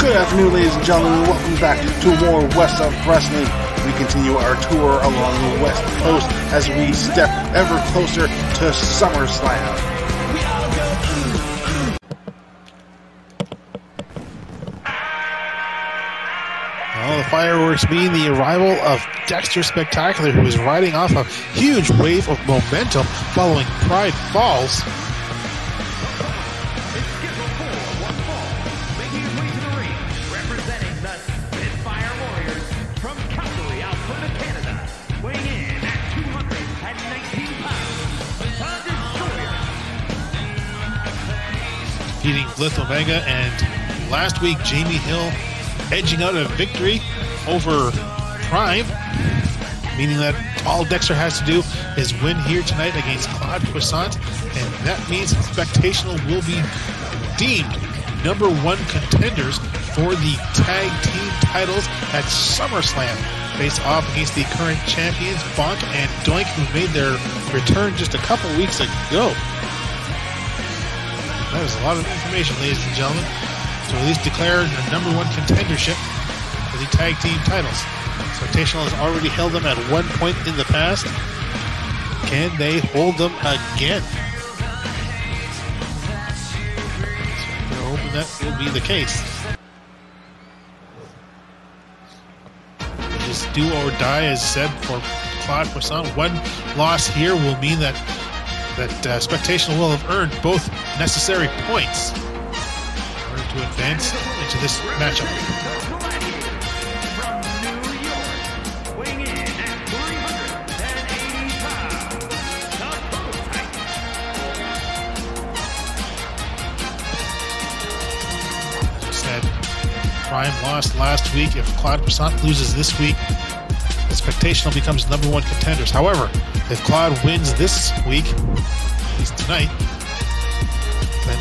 Good afternoon, ladies and gentlemen, and welcome back to more Whassup Wrestling. We continue our tour along the West Coast as we step ever closer to Summerslam. Well, the fireworks mean the arrival of Dexter Spectacular, who is riding off a huge wave of momentum following Pride Falls. Beating Blith Omega, and last week Jamie Hill edging out a victory over Prime, meaning that all Dexter has to do is win here tonight against Claude Puissant, and that means Spectational will be deemed #1 contenders for the tag team titles at SummerSlam, faced off against the current champions Bonk and Doink, who made their return just a couple weeks ago. That is a lot of information, ladies and gentlemen, to at least declare the #1 contendership for the tag team titles. Spectational has already held them at one point in the past. Can they hold them again? So we're hoping that will be the case. Just do or die, as said, for Claude Puissant. One loss here will mean that Spectational will have earned both necessary points in order to advance into this matchup. As I said, Prime lost last week. If Claude Puissant loses this week, the Spectational becomes #1 contenders. However, if Claude wins this week, at least tonight, then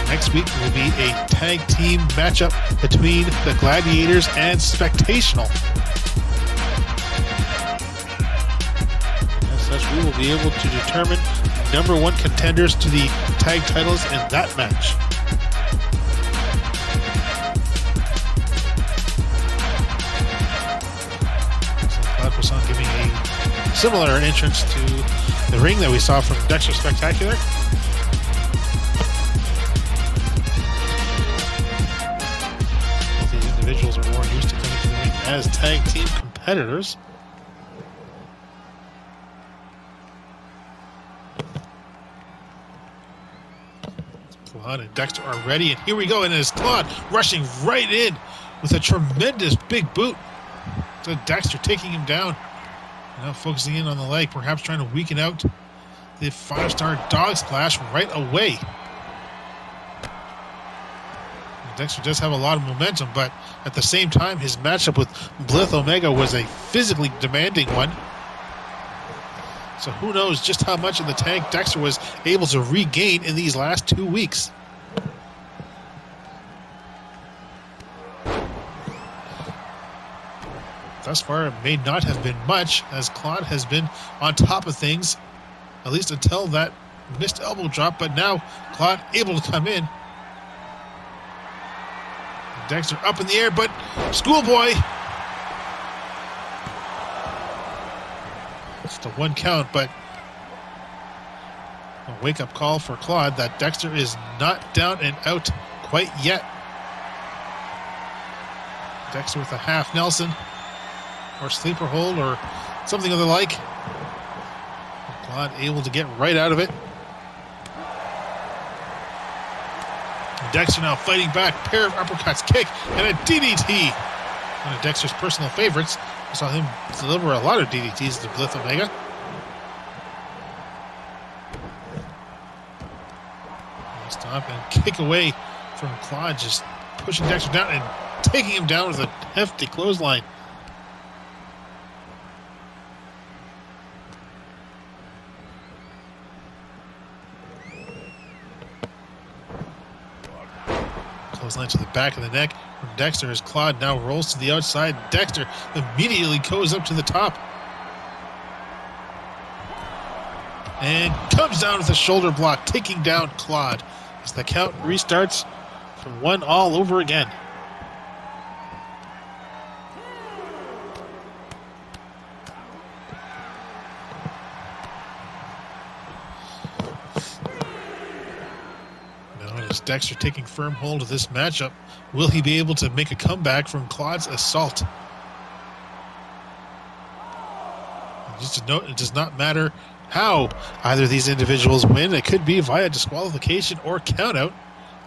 next week will be a tag team matchup between the Gladiators and Spectational. As such, we will be able to determine #1 contenders to the tag titles in that match. Giving a similar entrance to the ring that we saw from Dexter Spectacular. Both these individuals are more used to coming to the ring as tag team competitors. Claude and Dexter are ready, and here we go, and it is Claude rushing right in with a tremendous big boot. So Dexter taking him down. Now focusing in on the leg, perhaps trying to weaken out the 5-star dog splash right away. Dexter does have a lot of momentum, but at the same time, his matchup with Blith Omega was a physically demanding one. So who knows just how much of the tank Dexter was able to regain in these last 2 weeks. Thus far, it may not have been much, as Claude has been on top of things, at least until that missed elbow drop, but now Claude able to come in. Dexter up in the air, but Schoolboy. Just a 1 count, but a wake-up call for Claude that Dexter is not down and out quite yet. Dexter with a half Nelson, or sleeper hold, or something of the like. Claude able to get right out of it. Dexter now fighting back. Pair of uppercuts, kick, and a DDT. One of Dexter's personal favorites. We saw him deliver a lot of DDTs to Blith Omega. Stop and kick away from Claude, just pushing Dexter down and taking him down with a hefty clothesline. Clothesline to the back of the neck from Dexter as Claude now rolls to the outside. Dexter immediately goes up to the top and comes down with a shoulder block, taking down Claude as the count restarts from 1 all over again. Dexter taking firm hold of this matchup. Will he be able to make a comeback from Claude's assault? Just to note, it does not matter how either of these individuals win. It could be via disqualification or countout.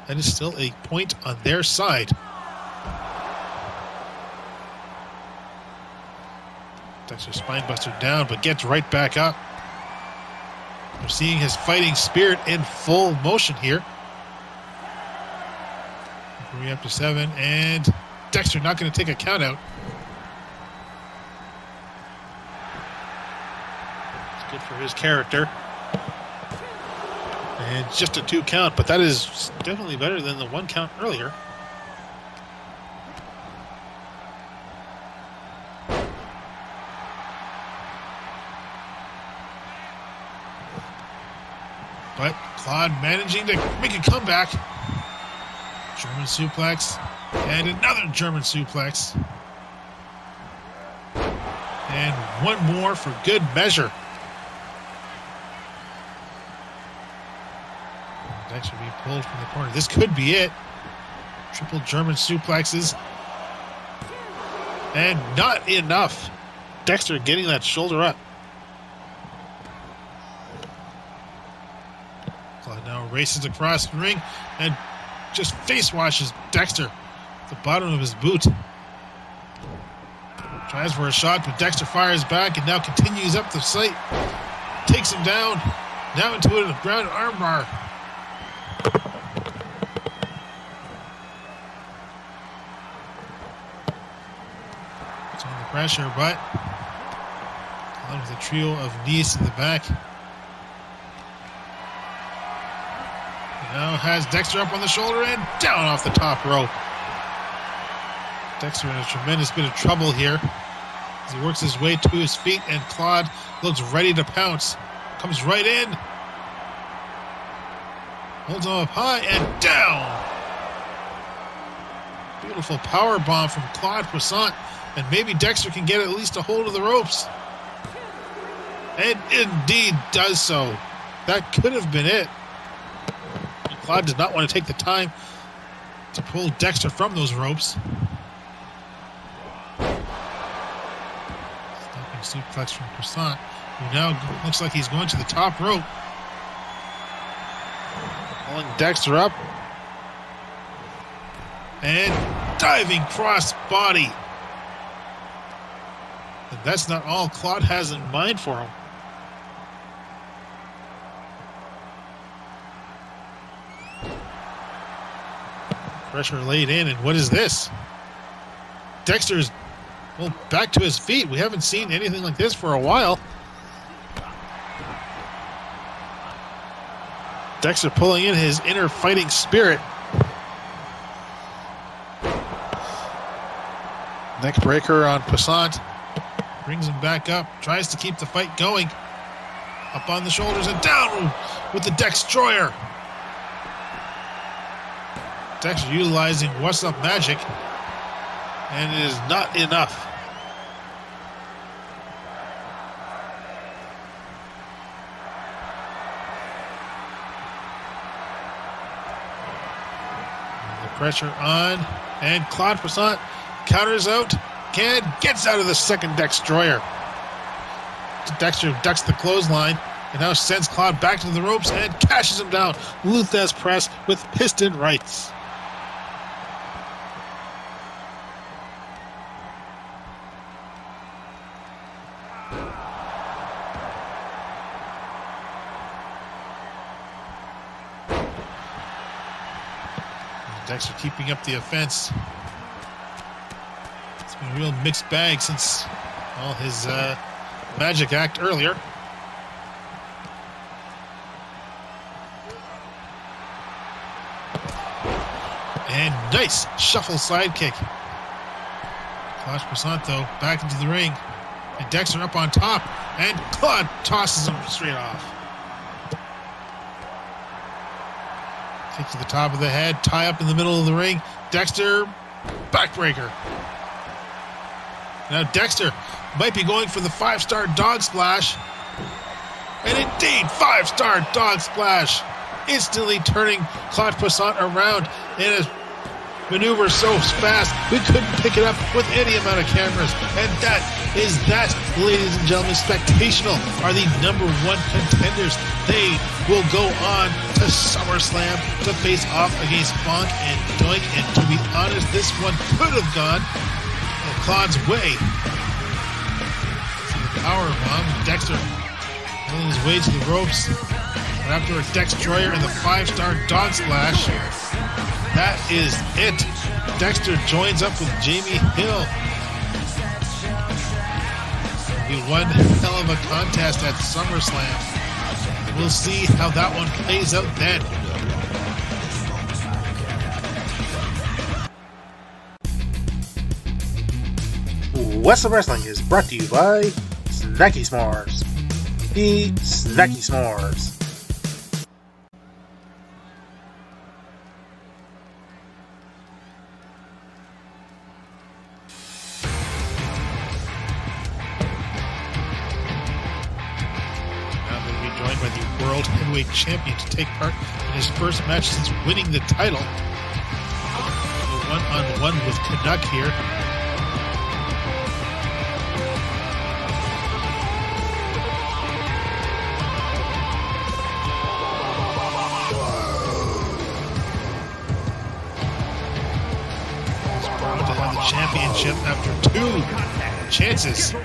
That is still a point on their side. Dexter spinebuster down, but gets right back up. We're seeing his fighting spirit in full motion here. We're up to 7, and Dexter not going to take a count out. It's good for his character. And just a 2 count, but that is definitely better than the 1 count earlier. But Claude managing to make a comeback. German suplex. And another German suplex. And one more for good measure. Dexter being pulled from the corner. This could be it. Triple German suplexes. And not enough. Dexter getting that shoulder up. Claude now races across the ring and just face washes Dexter at the bottom of his boot. Tries for a shot, but Dexter fires back and now continues up the sight. Takes him down. Now into a ground armbar. It's on the pressure, but Claude with a trio of knees to the back. Now has Dexter up on the shoulder and down off the top rope. Dexter in a tremendous bit of trouble here as he works his way to his feet, and Claude looks ready to pounce. Comes right in. Holds him up high and down. Beautiful power bomb from Claude Puissant, and maybe Dexter can get at least a hold of the ropes. And indeed does so. That could have been it. Claude does not want to take the time to pull Dexter from those ropes. Stopping suplex from Puissant, who now looks like he's going to the top rope. Pulling Dexter up. And diving cross body. And that's not all Claude has in mind for him. Pressure laid in, and what is this? Dexter's, well, back to his feet. We haven't seen anything like this for a while. Dexter pulling in his inner fighting spirit. Neck breaker on Puissant. Brings him back up. Tries to keep the fight going. Up on the shoulders and down with the Dextroyer. Dexter utilizing Whassup magic, and it is not enough. The pressure on, and Claude Puissant counters out, gets out of the second Dextroyer. Dexter ducks the clothesline and now sends Claude back to the ropes and cashes him down. Luthez press with piston rights. Dexter keeping up the offense. It's been a real mixed bag since all his magic act earlier. And nice shuffle sidekick. Claude Puissant, though, back into the ring. And Dexter up on top. And Claude tosses him straight off. Kick to the top of the head, tie up in the middle of the ring. Dexter, backbreaker. Now Dexter might be going for the 5-star dog splash. And indeed, 5-star dog splash. instantly turning Claude Puissant around in a maneuver so fast we couldn't pick it up with any amount of cameras. And that is that, ladies and gentlemen. Spectational are the #1 contenders. They will go on to SummerSlam to face off against Bonk and Doink. And to be honest, this one could have gone Claude's way. See the power bomb. Dexter pulling his way to the ropes. But after a Dextroyer and the 5-star dog splash, that is it. Dexter joins up with Jamie Hill. It'll be one hell of a contest at SummerSlam. We'll see how that one plays out then. Whassup Wrestling is brought to you by Snacky S'mores. The Snacky S'mores. Heavyweight champion to take part in his first match since winning the title. One-on-one with Canuck here. He's proud to have the championship after 2 chances.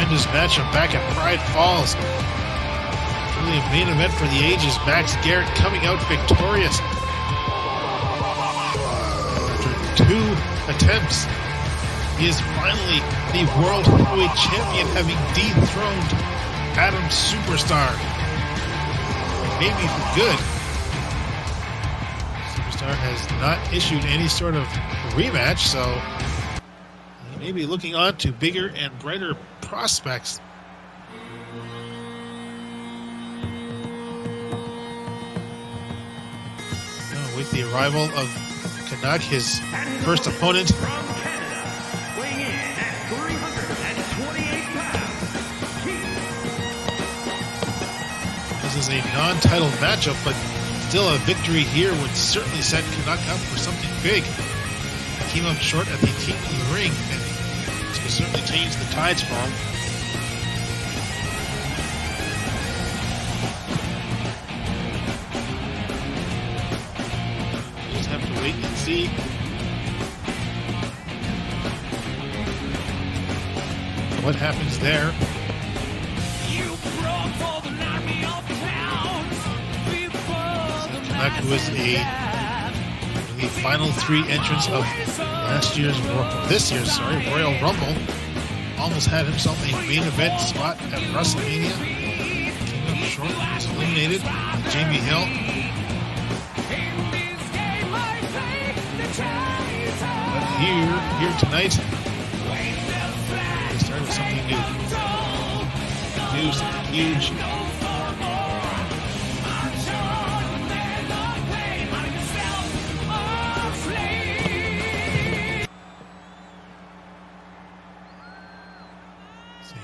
Tremendous matchup back at Pride Falls. Really a main event for the ages. Max Garrett coming out victorious. After 2 attempts, he is finally the World Heavyweight Champion, having dethroned Adam Superstar. Maybe for good. Superstar has not issued any sort of rematch, so he may be looking on to bigger and brighter prospects. With the arrival of Canuck, his first opponent. This is a non-title matchup, but still a victory here would certainly set Canuck up for something big. He came up short at the King of the Ring, and this could certainly change the tides for him. Just have to wait and see. What happens there? Canuck was the final 3 entrants of this year's Royal Rumble. Almost had himself a main event spot at WrestleMania. Came up short, was eliminated by Jamie Hill. But here tonight, they started something new. Something huge.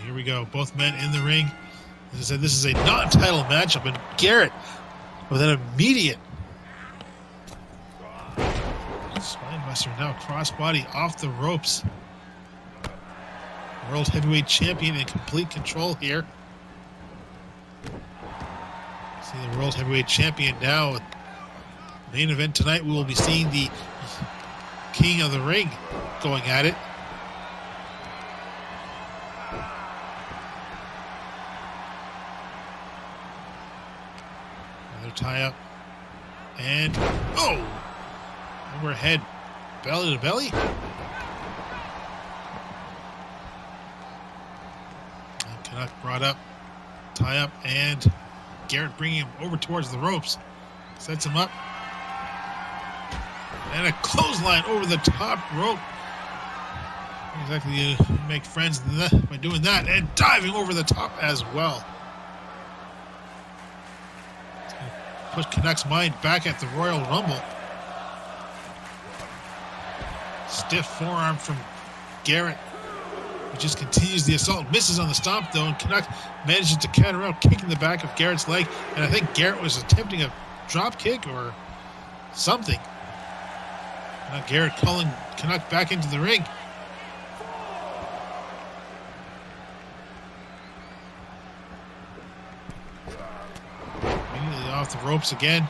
Here we go, both men in the ring. As I said, this is a non-title matchup, and Garrett with an immediate spinebuster, now crossbody off the ropes. World Heavyweight Champion in complete control here. See the World Heavyweight Champion now. Main event tonight, we will be seeing the King of the Ring going at it. Tie up and overhead belly to belly, and Canuck brought up, tie up, and Garrett bringing him over towards the ropes, sets him up, and a clothesline over the top rope. Exactly, you make friends by doing that, and diving over the top as well. put Canuck's mind back at the Royal Rumble. Stiff forearm from Garrett. He just continues the assault. Misses on the stomp, though, and Canuck manages to counter out, kicking the back of Garrett's leg. And I think Garrett was attempting a drop kick or something. Now Garrett calling Canuck back into the ring. Immediately off the ropes again.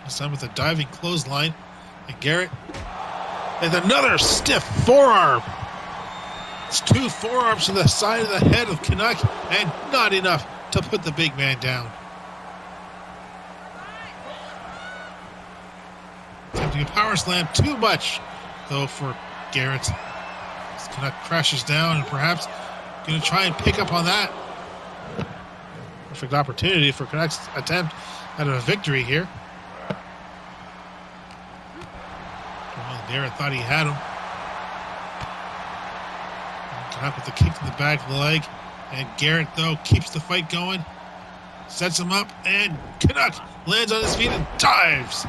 This time with a diving clothesline. And Garrett. And another stiff forearm. It's 2 forearms to the side of the head of Canuck, and not enough to put the big man down. Attempting a power slam, too much, though, for Garrett. As Canuck crashes down and perhaps going to try and pick up on that. Perfect opportunity for Canuck's attempt at a victory here. Well, Garrett thought he had him. Canuck with the kick to the back of the leg. And Garrett, though, keeps the fight going. Sets him up, and Canuck lands on his feet and dives.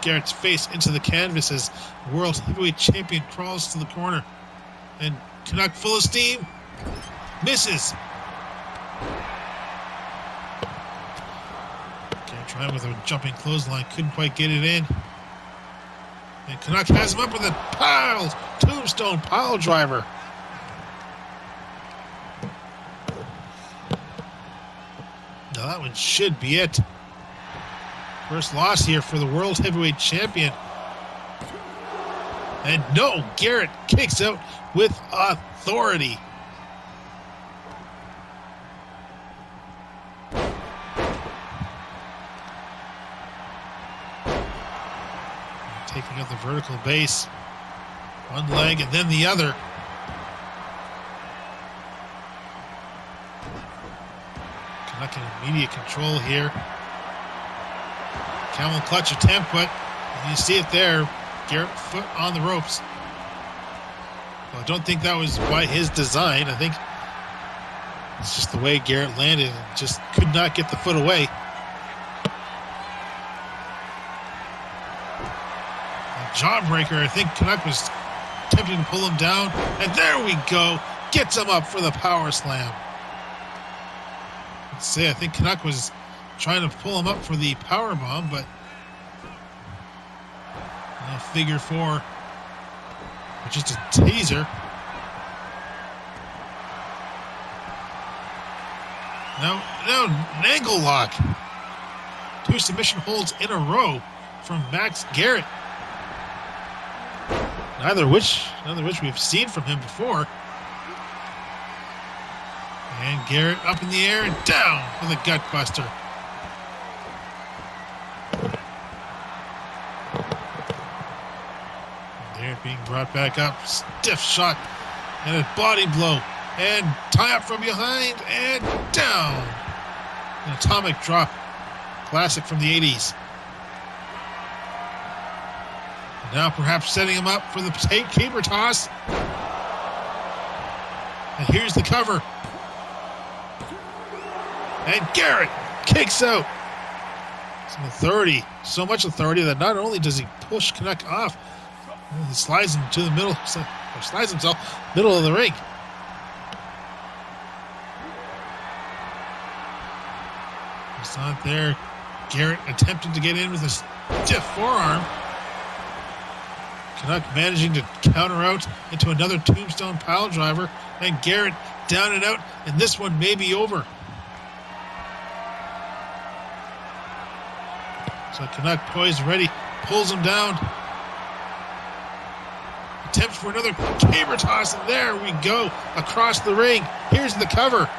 Garrett's face into the canvas as World Heavyweight Champion crawls to the corner. And Canuck, full of steam, misses. Garrett trying with a jumping clothesline, couldn't quite get it in. And Canuck has him up with a tombstone pile driver. Now that one should be it. First loss here for the World Heavyweight Champion. And no, Garrett kicks out with authority. Taking out the vertical base. One leg and then the other. Canuck in immediate control here. Camel clutch attempt, but you see it there. Garrett foot on the ropes. Well, I don't think that was by his design. I think it's just the way Garrett landed and just could not get the foot away. Jawbreaker, I think Canuck was attempting to pull him down, and there we go. Gets him up for the power slam. Let's say I think Canuck was trying to pull him up for the power bomb, but figure 4, just a teaser. Now an angle lock. 2 submission holds in a row from Max Garrett. Neither of which we've seen from him before. And Garrett up in the air and down with a gut buster. Garrett being brought back up. Stiff shot and a body blow. And tie up from behind and down. An atomic drop. Classic from the 80s. Now perhaps setting him up for the caber toss. And here's the cover. And Garrett kicks out. Some authority. So much authority that not only does he push Canuck off, he slides him to the middle, or slides himself middle of the ring. It's not there. Garrett attempted to get in with a stiff forearm. Canuck managing to counter out into another tombstone pile driver, and Garrett down and out, and this one may be over. So Canuck poised, ready, pulls him down. Attempts for another caber toss, and there we go, across the ring. Here's the cover.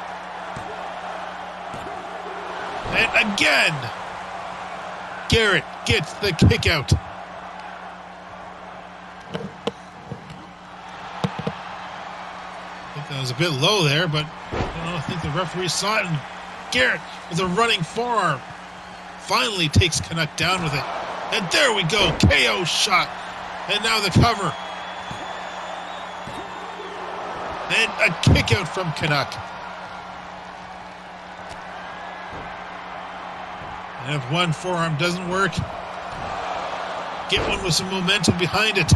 And again, Garrett gets the kick out. That was a bit low there, but I think the referee saw it, and Garrett with a running forearm finally takes Canuck down with it. And there we go, KO shot. And now the cover. And a kick out from Canuck. And if one forearm doesn't work, get one with some momentum behind it.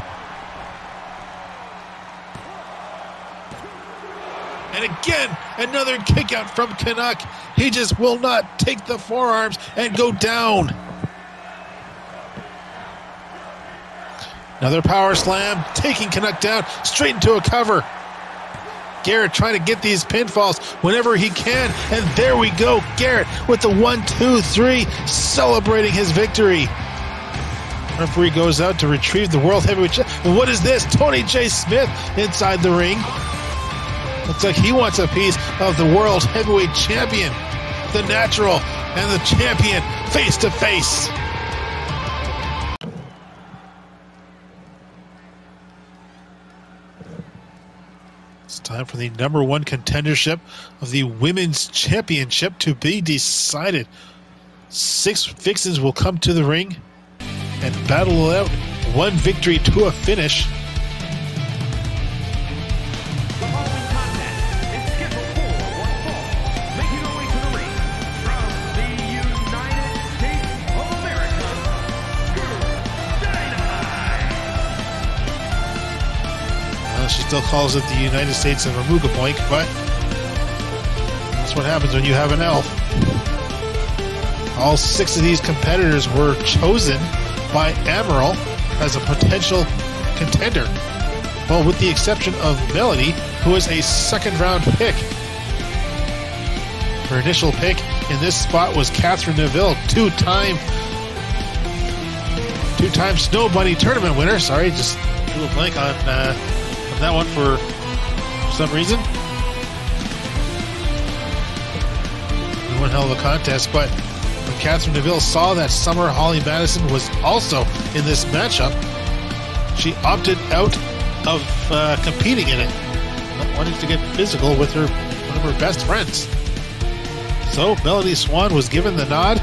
And again, another kick out from Canuck. He just will not take the forearms and go down. Another power slam, taking Canuck down, straight into a cover. Garrett trying to get these pinfalls whenever he can. And there we go. Garrett with the 1, 2, 3, celebrating his victory. Referee goes out to retrieve the World Heavyweight Championship. What is this? Tony J. Smyth inside the ring. Looks like he wants a piece of the World Heavyweight Champion. The Natural and the Champion face to face. It's time for the #1 contendership of the Women's Championship to be decided. 6 vixens will come to the ring and battle out one victory to a finish. The following contest is scheduled for one fall, making her way to the ring from the United States of America, Dynamite. She still calls it the United States of Amugaboink, but that's what happens when you have an elf. All 6 of these competitors were chosen by Amariil as a potential contender. Well, with the exception of Maloney, who is a second-round pick. Her initial pick in this spot was Catherine Neville, two-time Snow Bunny tournament winner. Sorry, just drew a blank on that one for some reason. One hell of a contest, but when Catherine Neville saw that Summer Holly Madison was also in this matchup, she opted out of competing in it, not wanting to get physical with one of her best friends. So Melody Swann was given the nod,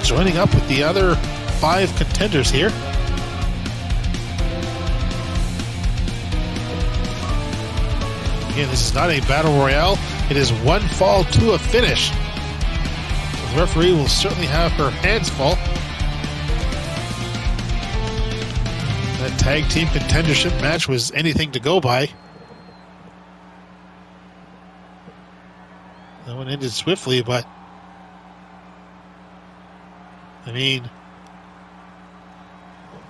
joining up with the other 5 contenders here. Again, this is not a battle royale. It is one fall to a finish. So the referee will certainly have her hands full. That tag team contendership match was anything to go by. That one ended swiftly, but I mean,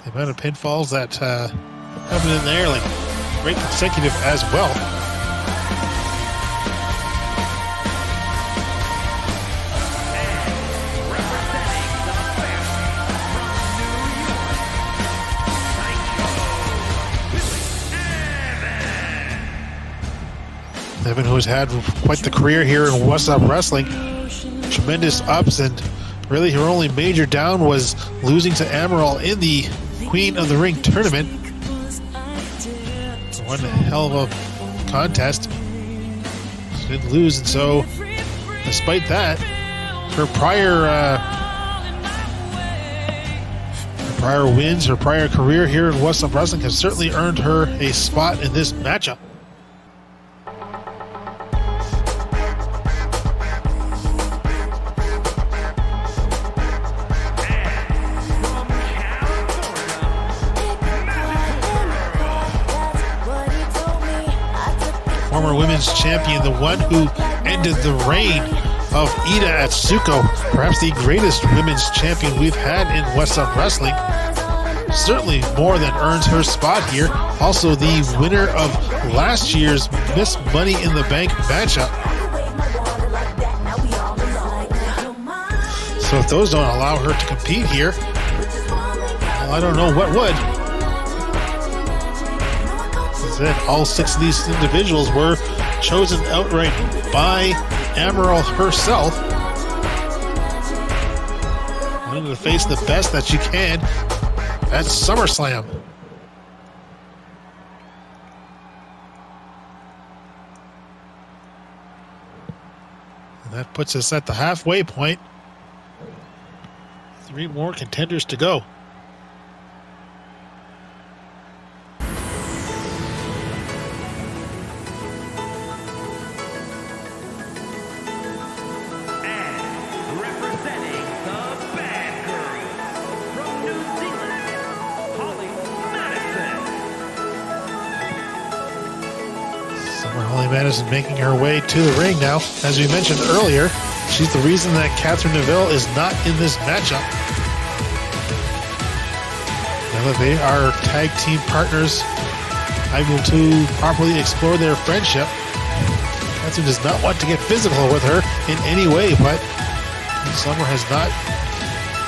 the amount of pinfalls that happened in there, like great consecutive as well. Eavan, who has had quite the career here in Whassup Wrestling, tremendous ups, and really her only major down was losing to Amariil in the Queen of the Ring tournament. One hell of a contest. She didn't lose, and so despite that, her prior wins, her prior career here in Whassup Wrestling has certainly earned her a spot in this matchup. Former women's champion, the one who ended the reign of Iida Atsuko, perhaps the greatest women's champion we've had in Whassup Wrestling. Certainly more than earns her spot here. Also the winner of last year's Miss Money in the Bank matchup. So if those don't allow her to compete here, well, I don't know what would. All 6 of these individuals were chosen outright by Amariil herself, wanting to face the best that she can at SummerSlam. And that puts us at the halfway point. 3 more contenders to go. Molly Madison making her way to the ring now. As we mentioned earlier, she's the reason that Catherine Neville is not in this matchup. Now that they are tag team partners, able to properly explore their friendship, Catherine does not want to get physical with her in any way, but Summer has not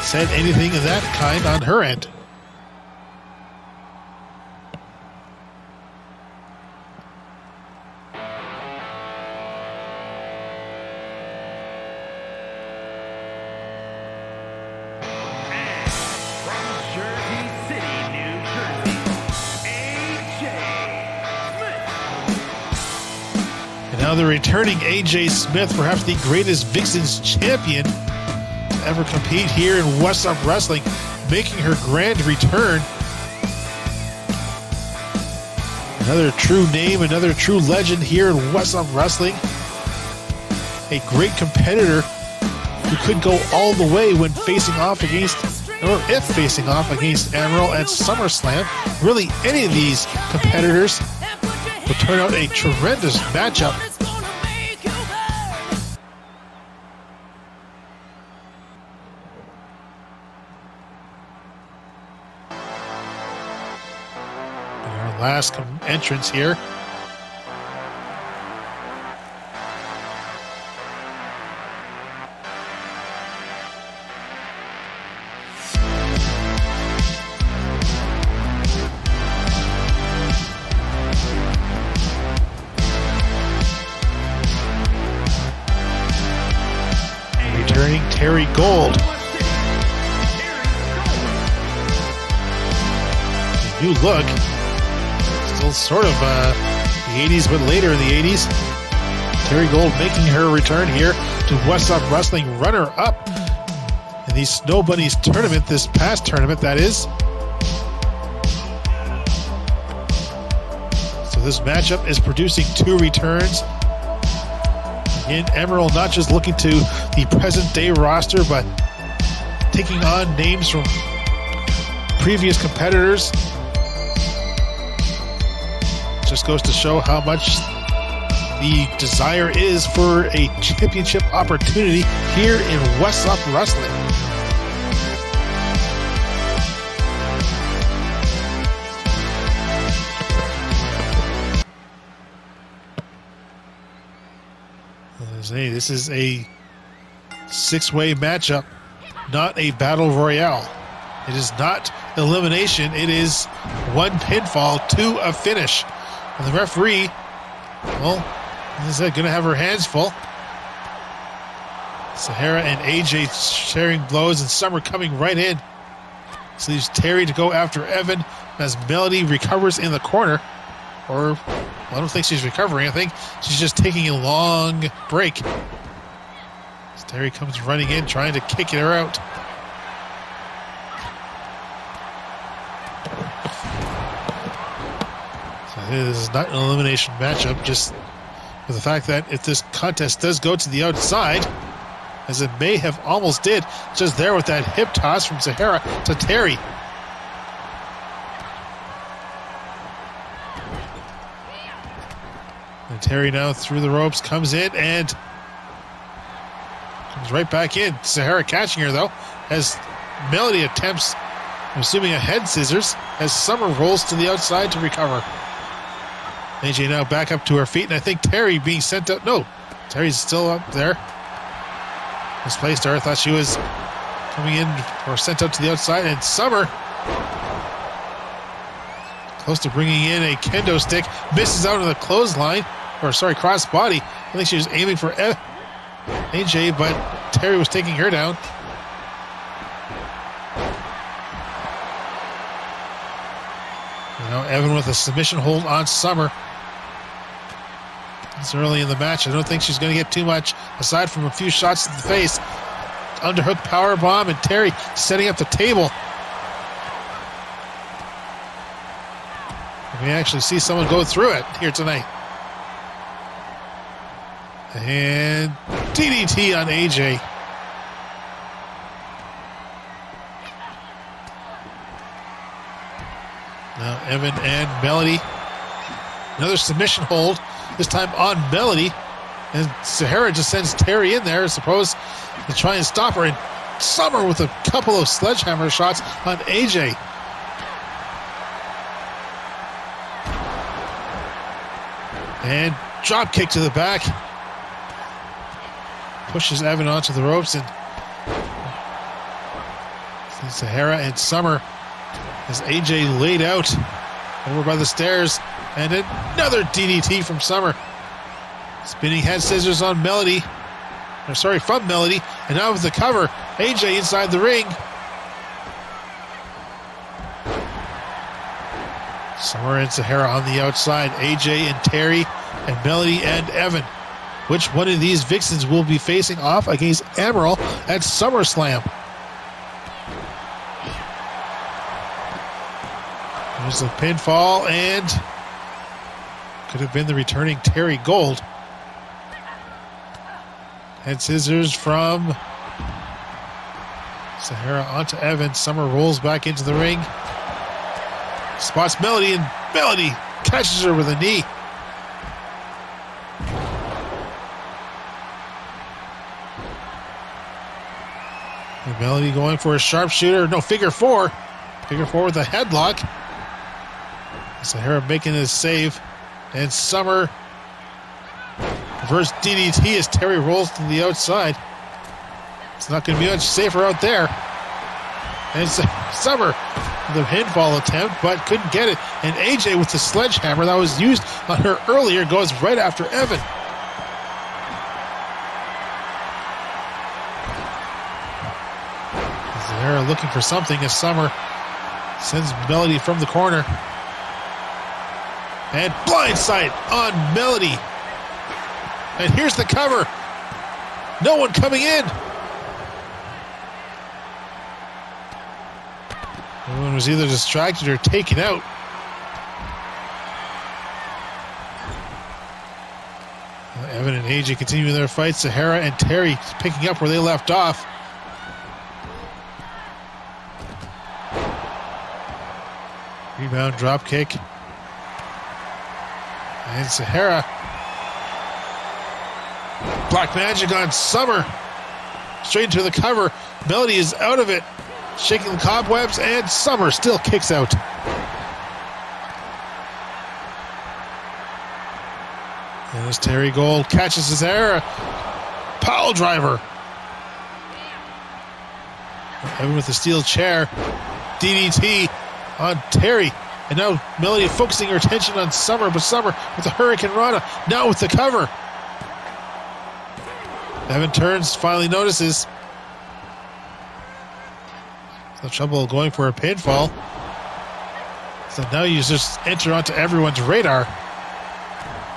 said anything of that kind on her end. Now the returning AJ Smyth, perhaps the greatest Vixens champion to ever compete here in Whassup Wrestling, making her grand return. Another true name, another true legend here in Whassup Wrestling. A great competitor who could go all the way when facing off against, or if facing off against Amariil at SummerSlam. Really, any of these competitors will turn out a tremendous matchup. Our last entrance here. Terri Golde. A new look. Still sort of the 80s, but later in the 80s. Terri Golde making her return here to Whassup Wrestling, runner-up in the Snow Bunnies tournament, this past tournament, that is. So this matchup is producing two returns. In Amariil, not just looking to the present-day roster, but taking on names from previous competitors. Just goes to show how much the desire is for a championship opportunity here in Whassup Wrestling. This is a six-way matchup, not a battle royale. It is not elimination. It is one pinfall to a finish. And the referee, well, is going to have her hands full. Zahara and AJ sharing blows, and Summer coming right in. This leaves Terri to go after Eavan as Melody recovers in the corner. Or, well, I don't think she's recovering. I think she's just taking a long break. As Terri comes running in, trying to kick her out. So this is not an elimination matchup, just for the fact that if this contest does go to the outside, as it may have almost did, just there with that hip toss from Zahara to Terri. And Terri now through the ropes, comes in and comes right back in. Zahara catching her though, as Melody attempts, I'm assuming a head scissors, as Summer rolls to the outside to recover. AJ now back up to her feet, and I think Terri being sent out. No, Terri's still up there. Misplaced her. I thought she was coming in or sent out to the outside, and Summer close to bringing in a kendo stick, misses out on the clothesline, or sorry, cross body. I think she was aiming for AJ, but Terri was taking her down. Now Eavan with a submission hold on Summer. It's early in the match. I don't think she's going to get too much aside from a few shots to the face. Underhook powerbomb, and Terri setting up the table. We actually see someone go through it here tonight. And DDT on AJ. Now Eavan and Melody. Another submission hold. this time on Melody. And Zahara just sends Terri in there, I suppose, to try and stop her. And Summer with a couple of sledgehammer shots on AJ. And drop kick to the back. Pushes Eavan onto the ropes, and Zahara and Summer as AJ laid out over by the stairs. And another DDT from Summer. Spinning head scissors on Melody. Or sorry, from Melody. And now with the cover, AJ inside the ring. Summer and Zahara on the outside. AJ and Terri and Melody and Eavan. Which one of these Vixens will be facing off against Amariil at SummerSlam? There's a pinfall, and could have been the returning Terri Golde. Head scissors from Zahara onto Eavan. Summer rolls back into the ring. Spots Melody, and Melody catches her with a knee. And Melody going for a sharpshooter. No, figure four. Figure four with a headlock. Zahara making a save. And Summer reverse DDT as Terri rolls to the outside. It's not going to be much safer out there. And Summer with a pinfall attempt, but couldn't get it. And AJ with the sledgehammer that was used on her earlier goes right after Eavan. Zahara looking for something as Summer sends Melody from the corner. And blindside on Melody. And here's the cover. No one coming in. Everyone was either distracted or taken out. Eavan and AJ continue their fight. Zahara and Terri picking up where they left off. Rebound drop kick. And Zahara. Black Magic on Summer. Straight into the cover. Melody is out of it. Shaking the cobwebs, and Summer still kicks out. And as Terri Golde catches Zahara. Pile driver. Eavan with the steel chair. DDT on Terri. And now Melody focusing her attention on Summer, but Summer with the Hurricane Rana. Now with the cover. Eavan turns, finally notices. No trouble going for a pinfall. So now you just enter onto everyone's radar.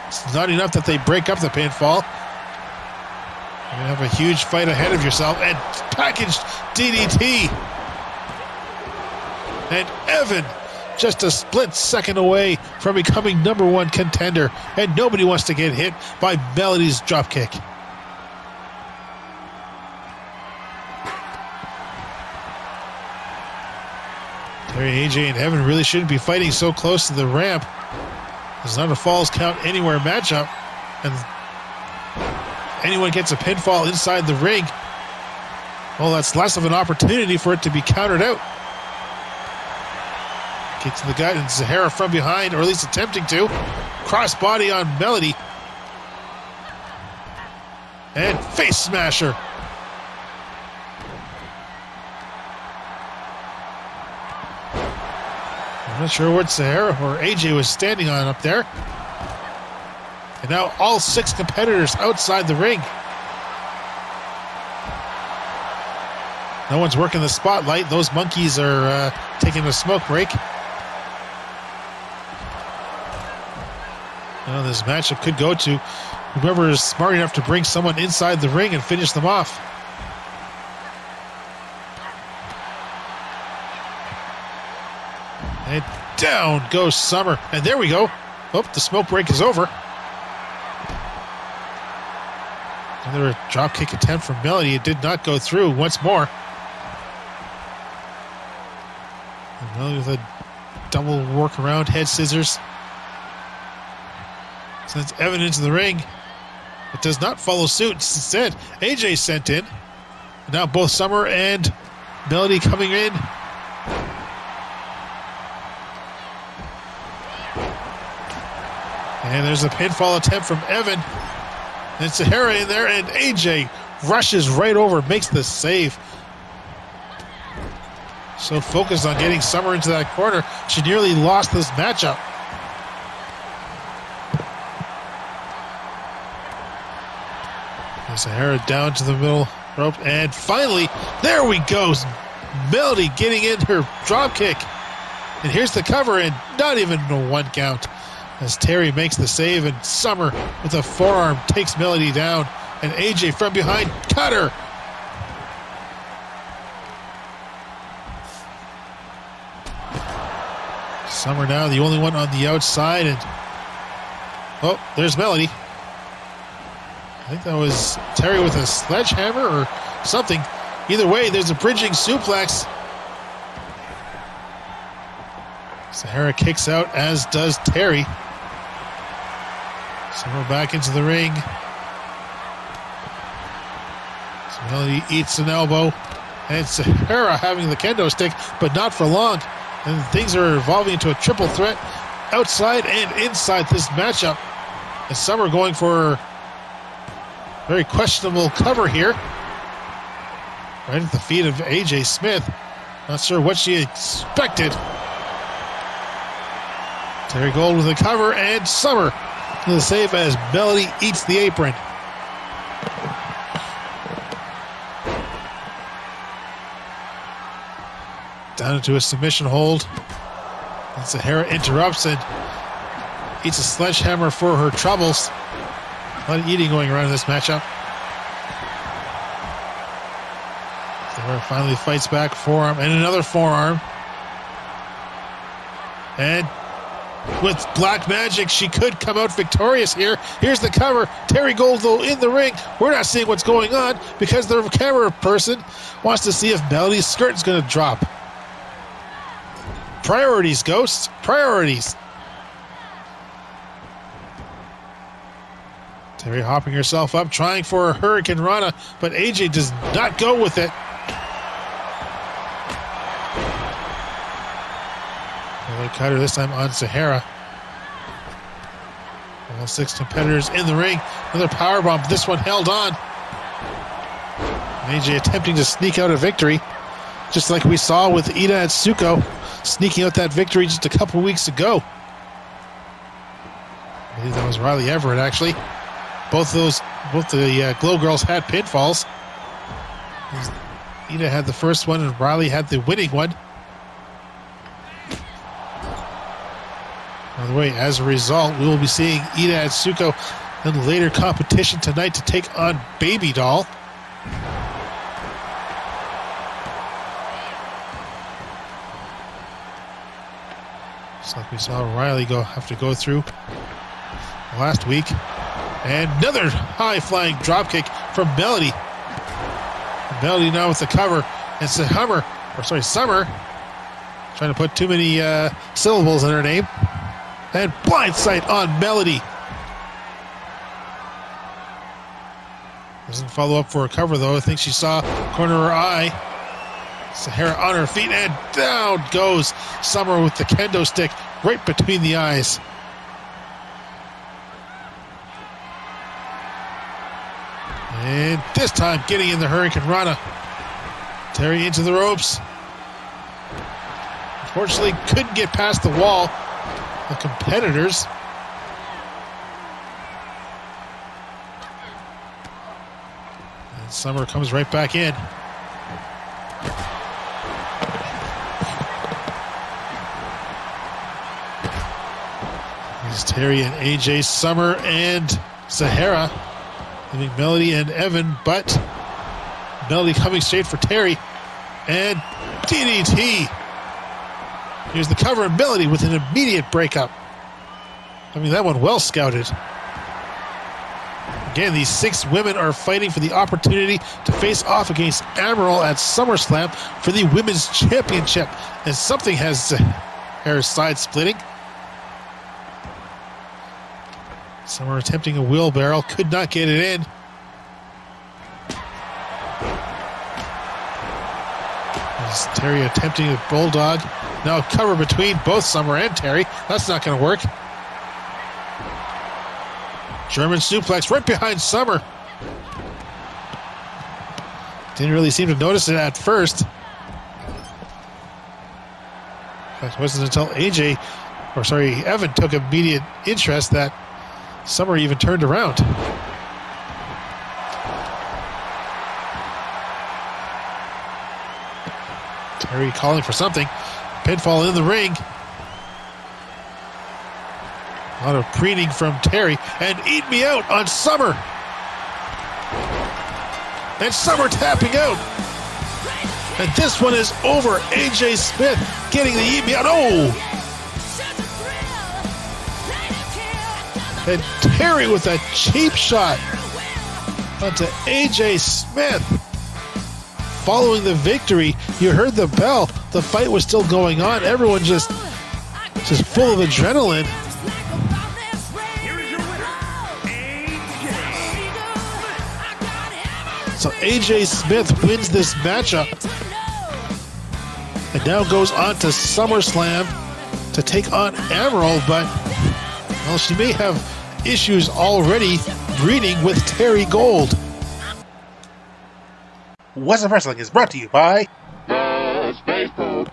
It's not enough that they break up the pinfall. You have a huge fight ahead of yourself. And packaged DDT. And Eavan just a split second away from becoming #1 contender. And nobody wants to get hit by Melody's dropkick. Terri, AJ, and Eavan really shouldn't be fighting so close to the ramp. There's not a falls count anywhere matchup. And anyone gets a pinfall inside the ring, well, that's less of an opportunity for it to be countered out. Kick to the gut, and Zahara from behind, or at least attempting to. Crossbody on Melody. And face smasher. I'm not sure what Zahara or AJ was standing on up there. And now all 6 competitors outside the ring. No one's working the spotlight. Those monkeys are taking a smoke break. Well, this matchup could go to whoever is smart enough to bring someone inside the ring and finish them off. And down goes Summer. And there we go. Oh, the smoke break is over. Another dropkick attempt from Melody. It did not go through once more. And Melody with a double work around head scissors. Sends Eavan into the ring. It does not follow suit. Instead, AJ sent in. Now both Summer and Melody coming in. And there's a pinfall attempt from Eavan. And Zahara in there, and AJ rushes right over, makes the save. So focused on getting Summer into that corner, she nearly lost this matchup. And Zahara down to the middle rope, and finally, there we go. Melody getting in her drop kick. And here's the cover, and not even a 1 count. As Terri makes the save, and Summer with a forearm takes Melody down, and AJ from behind, cutter. Summer now the only one on the outside, and oh, there's Melody. I think that was Terri with a sledgehammer or something. Either way, there's a bridging suplex. Zahara kicks out, as does Terri. Summer back into the ring. So Melody eats an elbow. And Zahara having the kendo stick, but not for long. And things are evolving into a triple threat outside and inside this matchup. And Summer going for a very questionable cover here. Right at the feet of AJ Smyth. Not sure what she expected. Terri Golde with a cover, and Summer to the save as Melody eats the apron. Down into a submission hold. And Zahara interrupts and eats a sledgehammer for her troubles. A lot of eating going around in this matchup. Zahara finally fights back, forearm, and another forearm. And with black magic, she could come out victorious here. Here's the cover. Terri Golde, though, in the ring. We're not seeing what's going on because the camera person wants to see if Melody's skirt is going to drop. Priorities, Ghost. Priorities. Terri hopping herself up, trying for a Hurricane Rana, but AJ does not go with it. Another cutter, this time on Zahara. All 6 competitors in the ring. Another powerbomb, this one held on. AJ attempting to sneak out a victory, just like we saw with Iida Atsuko sneaking out that victory just a couple weeks ago. I believe that was Riley Everett, actually. Both the Glow Girls had pinfalls. Iida had the first one, and Riley had the winning one. By the way, as a result, we will be seeing Iida Atsuko in later competition tonight to take on Babydoll. Just like we saw Riley have to go through last week. And another high-flying dropkick from Melody. Melody now with the cover. And Summer trying to put too many syllables in her name. And blindside on Melody. Doesn't follow up for a cover, though. I think she saw corner of her eye. Zahara on her feet, and down goes Summer with the kendo stick right between the eyes. And this time getting in the Hurricane Rana. Terri into the ropes. Unfortunately, couldn't get past the wall. The competitors. And Summer comes right back in. There's Terri and AJ, Summer and Zahara, leaving Melody and Eavan, but Melody coming straight for Terri, and DDT. Here's the cover, and Melody with an immediate breakup. I mean, that one well scouted. Again, these 6 women are fighting for the opportunity to face off against Amariil at Summerslam for the Women's Championship, and something has Zahara's side splitting. Summer attempting a wheelbarrow, could not get it in. As Terri attempting a bulldog. Now cover between both Summer and Terri. That's not going to work. German suplex right behind Summer. Didn't really seem to notice it at first. It wasn't until Eavan took immediate interest that Summer even turned around. Terri calling for something. Pinfall in the ring. A lot of preening from Terri. And eat me out on Summer. And Summer tapping out. And this one is over. AJ Smyth getting the eat me out. Oh! And Terri with a cheap shot onto AJ Smyth. Following the victory, you heard the bell. The fight was still going on. Everyone just full of adrenaline. So AJ Smyth wins this matchup and now goes on to SummerSlam to take on Amariil, but well, she may have issues already breeding with Terri Golde. Whassup Wrestling is brought to you by Facebook.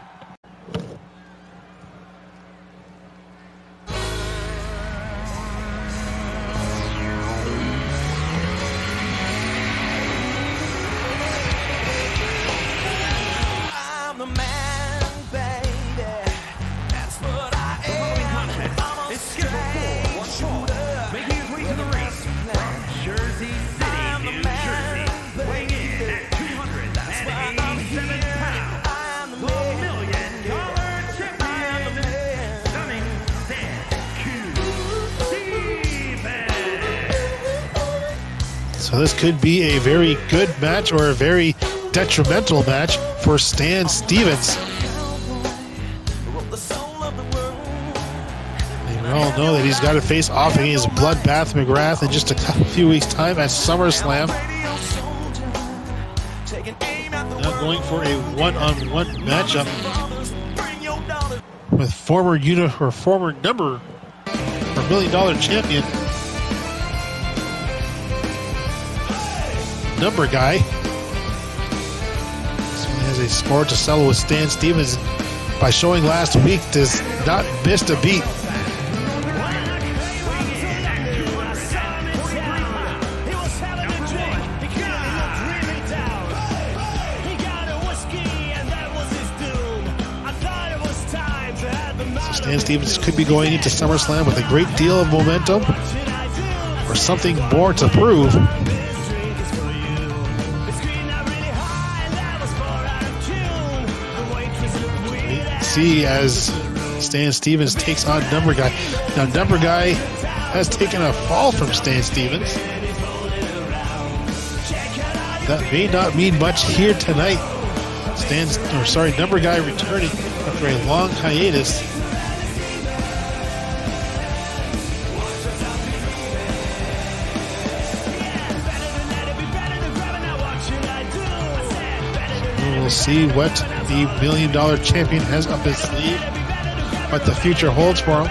I'm the man, baby. That's what I am. I'm a It's scheduled for one fall, making his way to the ring from Jersey City, New Jersey, weighing in at 287 pounds, the $1 million champion, stunning Steven. So this could be a very good match or a very detrimental match for Stan Stevens. And we all know that he's got to face off against Bloodbath McGrath in just a few weeks' time at SummerSlam. Now going for a one-on-one matchup with former $1 million champion Number Guy. This one has a score to settle with Stan Stevens by showing last week does not miss a beat. So Stan Stevens could be going into SummerSlam with a great deal of momentum or something more to prove. See as Stan Stevens takes on Number Guy. Now Number Guy has taken a fall from Stan Stevens. That may not mean much here tonight. Number Guy returning after a long hiatus. We'll see what the $1 million champion has up his sleeve, what the future holds for him.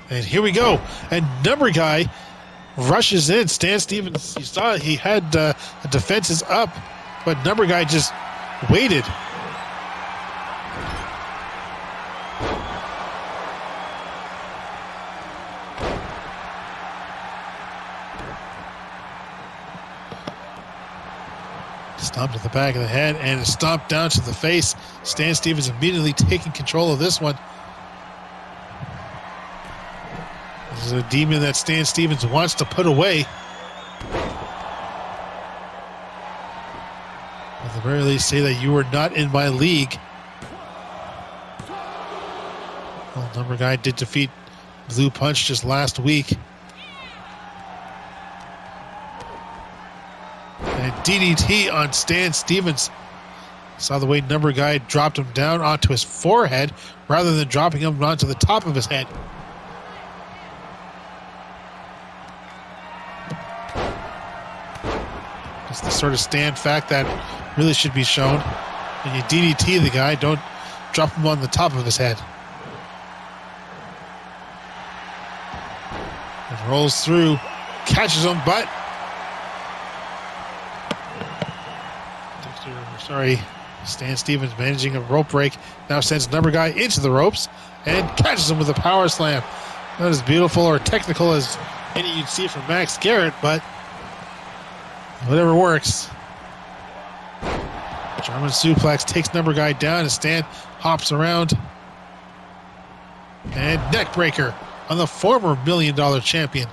And here we go. And Number Guy rushes in. Stan Stevens, you saw he had the defenses up, but Number Guy just waited. Stomped to the back of the head and stomped down to the face. Stan Stevens immediately taking control of this one. This is a demon that Stan Stevens wants to put away. At the very least, say that you are not in my league. Well, Number Guy did defeat Blue Punch just last week. And DDT on Stan Stevens. Saw the way number guy dropped him down onto his forehead rather than dropping him onto the top of his head. It's the sort of Stan fact that really should be shown. When you DDT the guy, don't drop him on the top of his head. It rolls through, catches him, but Stan Stevens managing a rope break. Now sends number guy into the ropes and catches him with a power slam. Not as beautiful or technical as any you'd see from Max Garrett, but whatever works. German suplex takes number guy down and Stan hops around. And neck breaker on the former $1 million champion.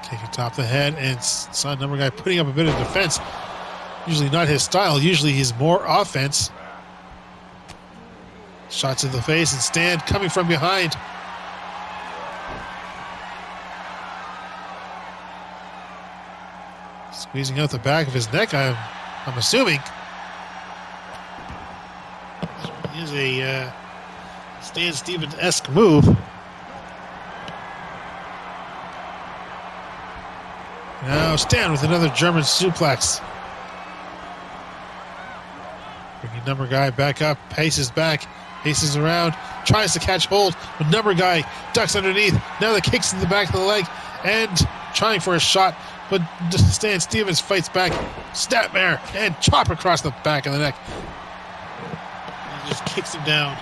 Kick atop the head and saw number guy putting up a bit of defense. Usually not his style. Usually he's more offense. Shots in the face and Stan coming from behind. Squeezing out the back of his neck, I'm assuming. This is a Stan Stevens-esque move. Now Stan with another German suplex. Bringing number guy back up, paces back, paces around, tries to catch hold, but number guy ducks underneath. Now the kicks in the back of the leg and trying for a shot, but Stan Stevens fights back. Snapmare and chop across the back of the neck. He just kicks him down.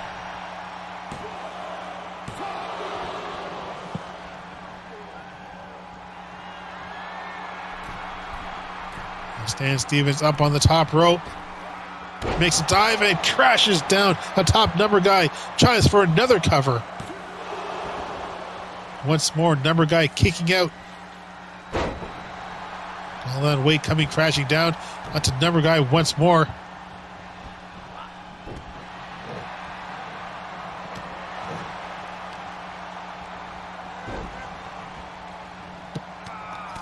Stan Stevens up on the top rope. Makes a dive and crashes down atop number guy. Tries for another cover. Once more, number guy kicking out. All that weight coming crashing down onto number guy once more.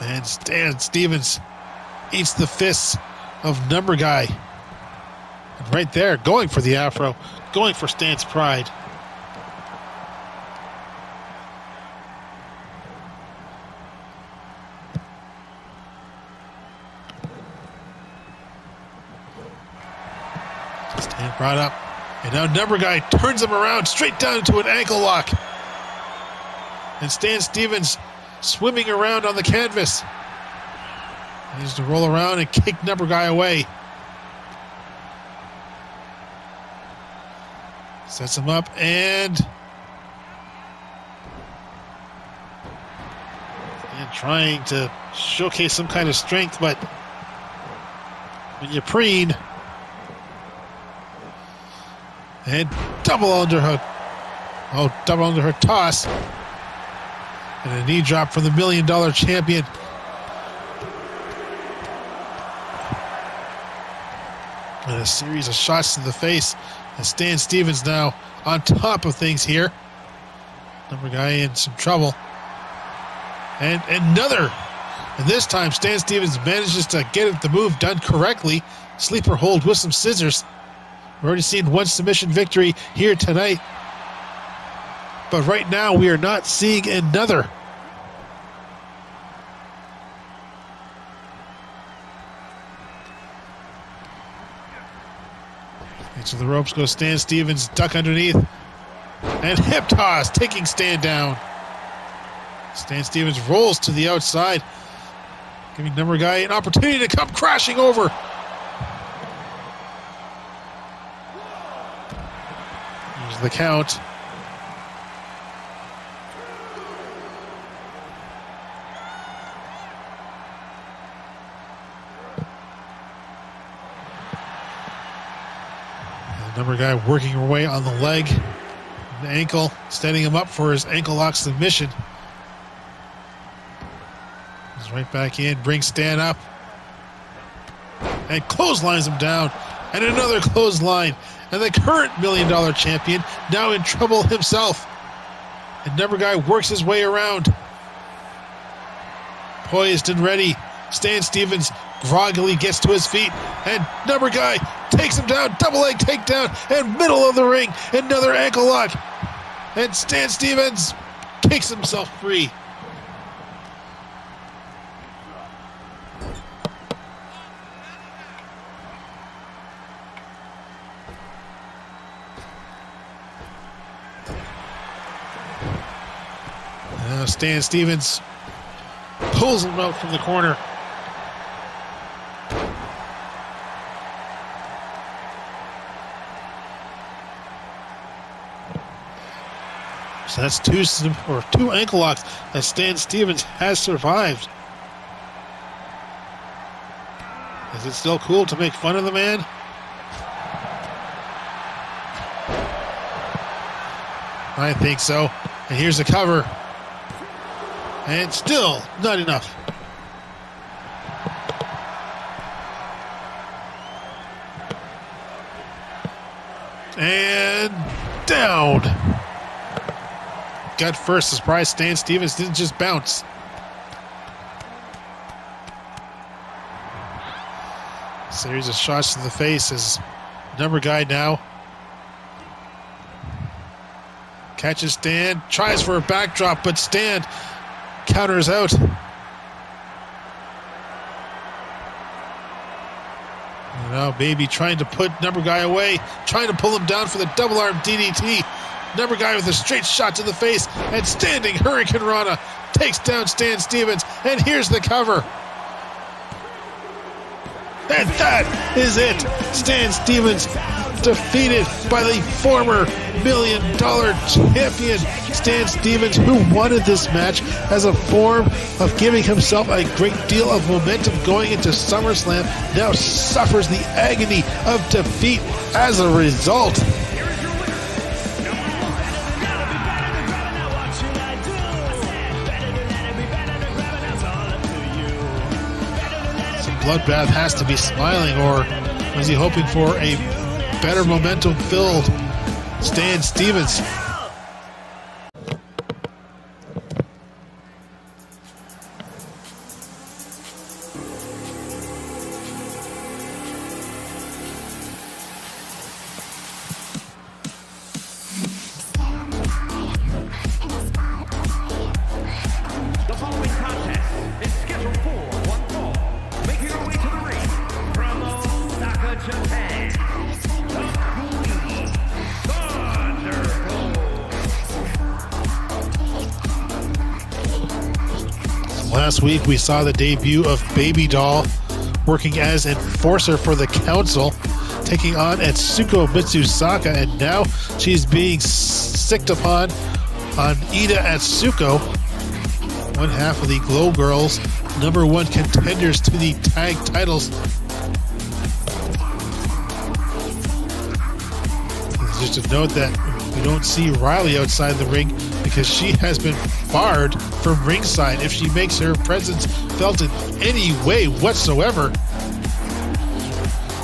And Stan Stevens eats the fists of number guy. And right there, going for the afro, going for Stan's pride. Stan brought up, and now number guy turns him around straight down into an ankle lock. And Stan Stevens swimming around on the canvas. He needs to roll around and kick number guy away. Sets him up and trying to showcase some kind of strength, but when you preen and double underhook toss and a knee drop from the $1 million champion. And a series of shots to the face. And Stan Stevens now on top of things here. Number guy in some trouble. And another. And this time Stan Stevens manages to get the move done correctly. Sleeper hold with some scissors. We've already seen one submission victory here tonight. But right now we are not seeing another. Into the ropes goes Stan Stevens, duck underneath, and hip toss, taking Stan down. Stan Stevens rolls to the outside, giving number guy an opportunity to come crashing over. Here's the count. Number guy working her way on the leg, the ankle, standing him up for his ankle lock submission. He's right back in, brings Stan up, and clotheslines him down, and another clothesline. And the current $1 million champion now in trouble himself. And number guy works his way around. Poised and ready. Stan Stevens groggily gets to his feet. And number guy takes him down. Double leg takedown. And middle of the ring. Another ankle lock. And Stan Stevens kicks himself free. Now Stan Stevens pulls him out from the corner. So that's two ankle locks that Stan Stevens has survived. Is it still cool to make fun of the man? I think so. And here's the cover. And still not enough. And down. Gut first, surprise Stan Stevens didn't just bounce. Series of shots to the face as number guy now catches Stan, tries for a backdrop, but Stan counters out. Now Baby trying to put number guy away, trying to pull him down for the double arm DDT. Number guy with a straight shot to the face, and standing Hurricane Rana takes down Stan Stevens, and here's the cover. And that is it. Stan Stevens defeated by the former $1 million champion Stan Stevens, who wanted this match as a form of giving himself a great deal of momentum going into SummerSlam, now suffers the agony of defeat as a result. Bloodbath has to be smiling, or was he hoping for a better momentum-filled Stan Stevens? The following contest is scheduled for one fall. Making her way to the ring from Osaka, Japan, the Queen, Thunderbolt. Last week we saw the debut of Babydoll working as enforcer for the council, taking on Atsuko Mitsuzaka, and now she's being sicked upon on Iida Atsuko, one half of the Glow Girls, #1 contenders to the tag titles. Just to note that we don't see Riley outside the ring because she has been barred from ringside if she makes her presence felt in any way whatsoever.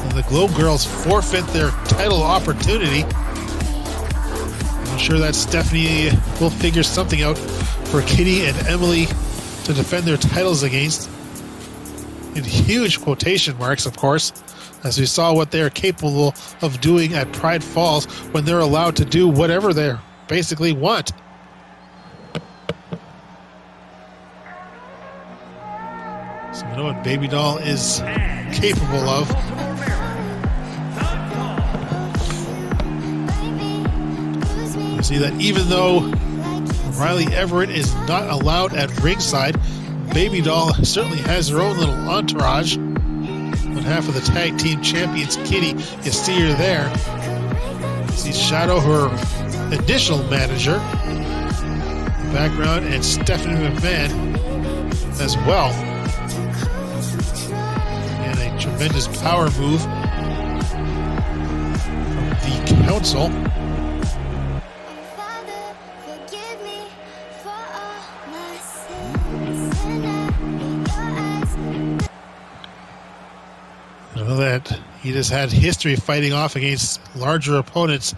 And the Glow Girls forfeit their title opportunity. I'm sure that Stephanie will figure something out for Kitty and Emily to defend their titles against. In huge quotation marks, of course, as we saw what they're capable of doing at Pride Falls when they're allowed to do whatever they basically want. So we know what Babydoll is capable of. You see that even though Riley Everett is not allowed at ringside, Babydoll certainly has her own little entourage. On half of the tag team champions, Kitty, you see her there. You see Shadow, her initial manager, background, and Stephanie McMahon as well. And a tremendous power move from the council. That he just had history fighting off against larger opponents.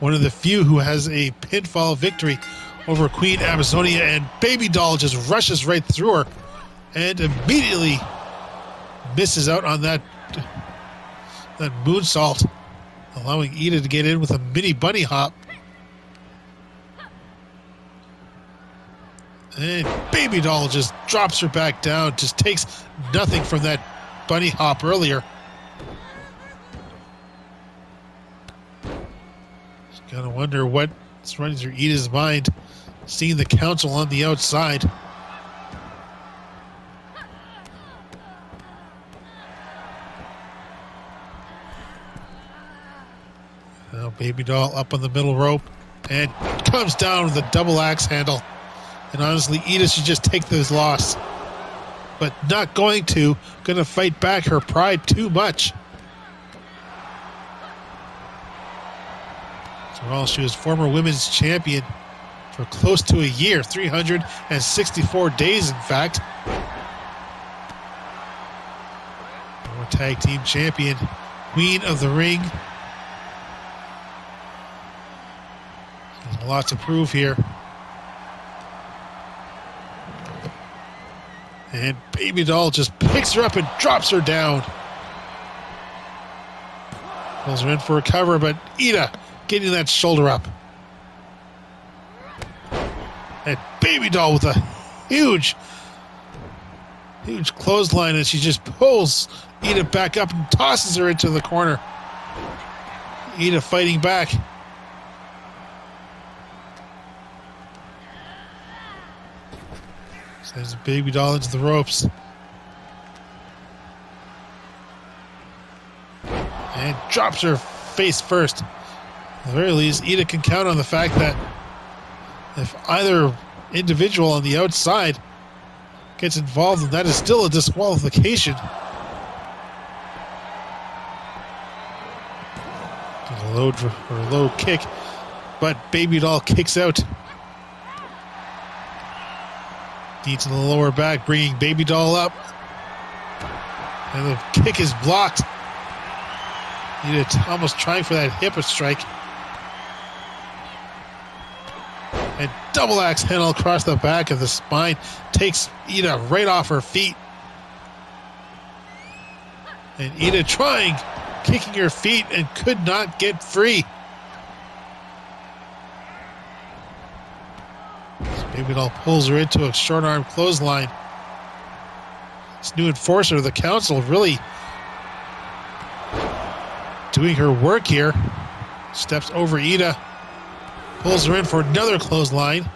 One of the few who has a pinfall victory over Queen Amazonia, and Babydoll just rushes right through her and immediately misses out on that moonsault, allowing Iida to get in with a mini bunny hop. And Babydoll just drops her back down, just takes nothing from that bunny hop earlier. Just gotta wonder what's running through Iida's mind, seeing the council on the outside. Now Babydoll up on the middle rope and comes down with a double axe handle. And honestly, Iida should just take this loss. But not going to fight back her pride too much. After all, she was former women's champion for close to a year, 364 days in fact. Former tag team champion, queen of the ring. There's a lot to prove here. And Babydoll just picks her up and drops her down. Pulls her in for a cover, but Iida getting that shoulder up. And Babydoll with a huge clothesline, and she just pulls Iida back up and tosses her into the corner. Iida fighting back. Sends Babydoll into the ropes. And drops her face first. At the very least, Iida can count on the fact that if either individual on the outside gets involved, then that is still a disqualification. There's a low kick, but Babydoll kicks out. Knee to the lower back, bringing Babydoll up. And the kick is blocked. Iida almost trying for that hip strike. And double axe handle across the back of the spine takes Iida right off her feet. And Iida trying, kicking her feet, and could not get free. Babydoll pulls her into a short arm clothesline. This new enforcer of the council really doing her work here. Steps over Iida, pulls her in for another clothesline.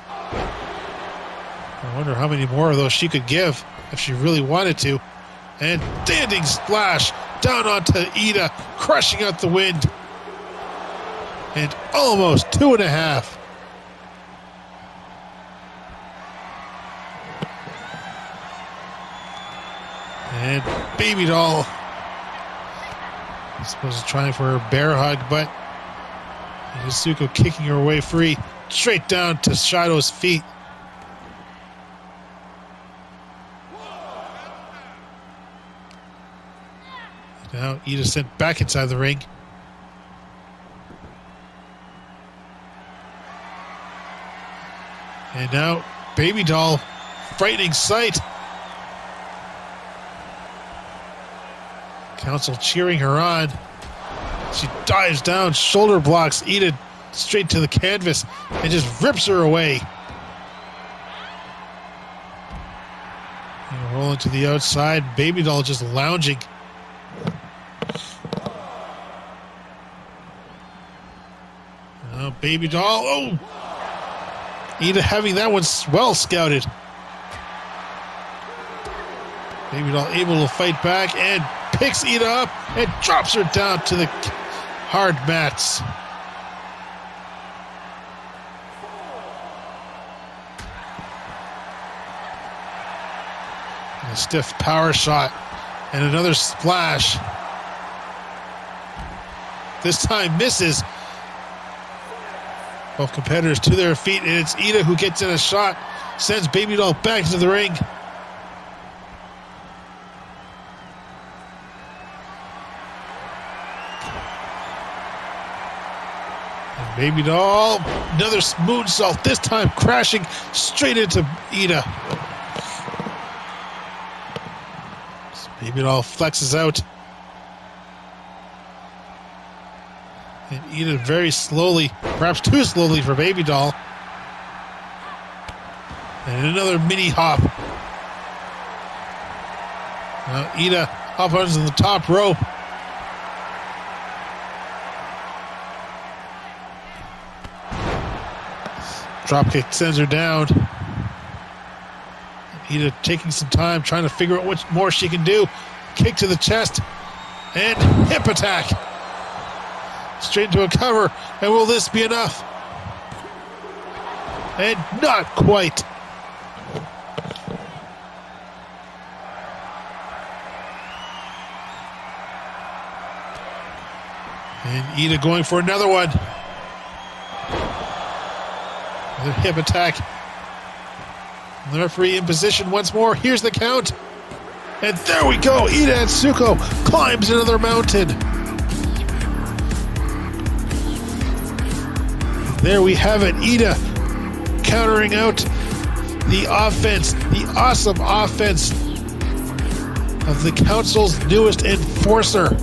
I wonder how many more of those she could give if she really wanted to. And standing splash down onto Iida, crushing out the wind. And almost 2.5. And Babydoll supposed to try for a bear hug, but Atsuko kicking her way free, straight down to Shadow's feet. Now Iida sent back inside the ring. And now Babydoll, frightening sight. Council cheering her on. She dives down, shoulder blocks Iida straight to the canvas, and just rips her away. And rolling to the outside, Babydoll just lounging. Now Babydoll, oh! Iida having that one well scouted. Babydoll able to fight back and picks Iida up and drops her down to the hard mats. And a stiff power shot and another splash. This time misses. Both competitors to their feet, and it's Iida who gets in a shot, sends Babydoll back into the ring. And Babydoll, another moonsault, this time crashing straight into Iida. So Babydoll flexes out. And Iida very slowly, perhaps too slowly for Babydoll. And another mini hop. Now Iida up onto the top rope. Dropkick sends her down. Iida taking some time, trying to figure out what more she can do. Kick to the chest. And hip attack. Straight into a cover. And will this be enough? And not quite. And Iida going for another one. Another hip attack. The referee in position once more. Here's the count. And there we go. Iida Atsuko climbs another mountain. There we have it. Iida countering out the offense, the awesome offense of the council's newest enforcer.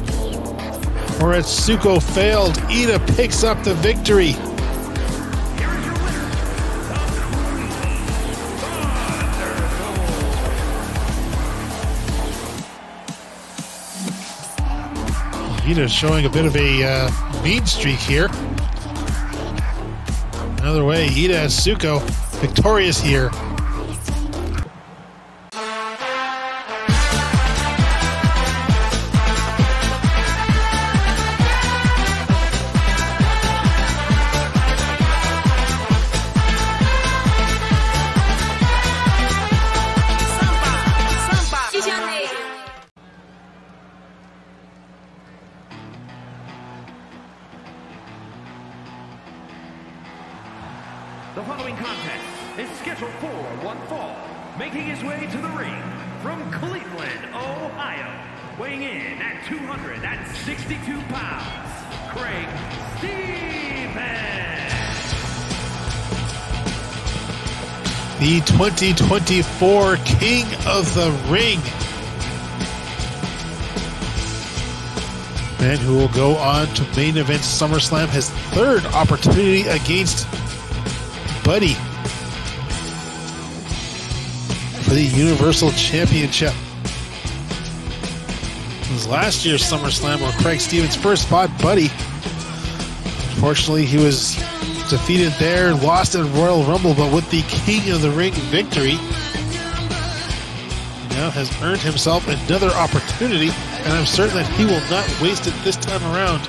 Where Atsuko failed, Iida picks up the victory. Iida showing a bit of a mean streak here. Another way, Iida Atsuko victorious here. The following contest is scheduled for one fall, making his way to the ring from Cleveland, Ohio, weighing in at 262 pounds, Craig Stevens. The 2024 King of the Ring. Man who will go on to main event SummerSlam, his third opportunity against Buddy for the Universal Championship. It was last year's SummerSlam where Craig Stevens first fought Buddy. Unfortunately, he was defeated there, lost at Royal Rumble, but with the King of the Ring victory, he now has earned himself another opportunity, and I'm certain that he will not waste it this time around.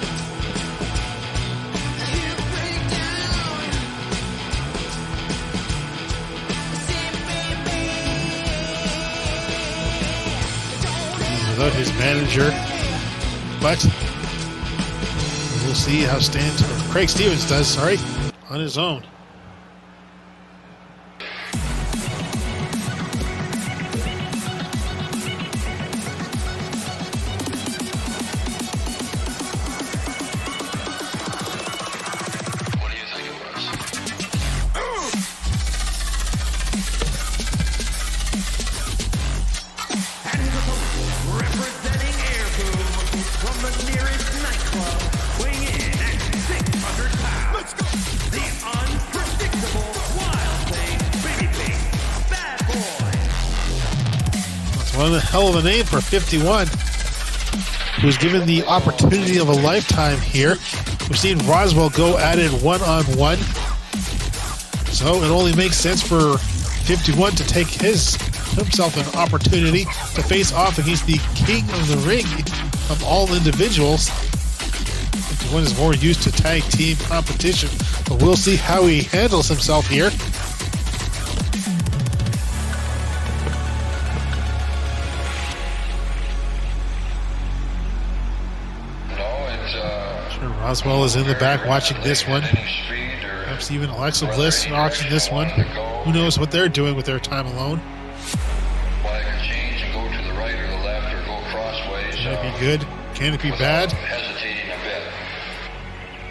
Without his manager, but we'll see how Craig Stevens does, on his own. One hell of a name for 51, who's given the opportunity of a lifetime here. We've seen Roswell go at it one-on-one, so it only makes sense for 51 to take himself an opportunity to face off against the King of the Ring of all individuals. 51 is more used to tag team competition, but we'll see how he handles himself here. Roswell is in the back watching this one. Perhaps even Alexa Bliss watching this one. Who knows what they're doing with their time alone. Can it be good? Can it be bad? Hesitating a bit.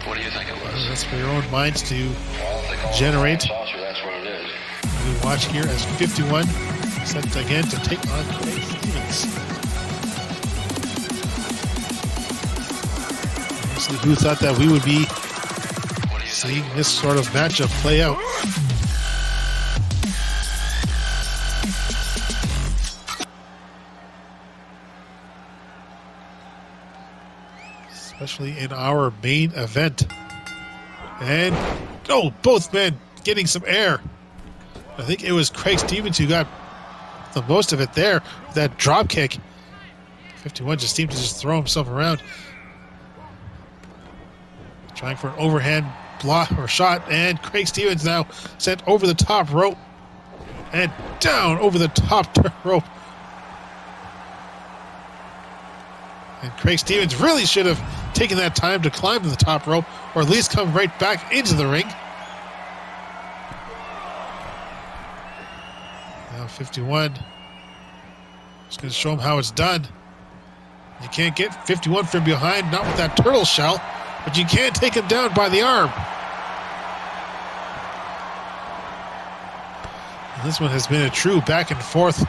What do you think it was? That's for your own minds to generate. We watch here as 51 set again to take on Craig Stevens. Honestly, who thought that we would be seeing this sort of matchup play out? Especially in our main event. And, oh, both men getting some air. I think it was Craig Stevens who got the most of it there. That drop kick. 51 just seemed to just throw himself around. Trying for an overhand block or shot. And Craig Stevens now sent over the top rope. And down over the top rope. And Craig Stevens really should have taken that time to climb to the top rope, or at least come right back into the ring. Now 51. Just going to show him how it's done. You can't get 51 from behind, not with that turtle shell, but you can take him down by the arm. And this one has been a true back and forth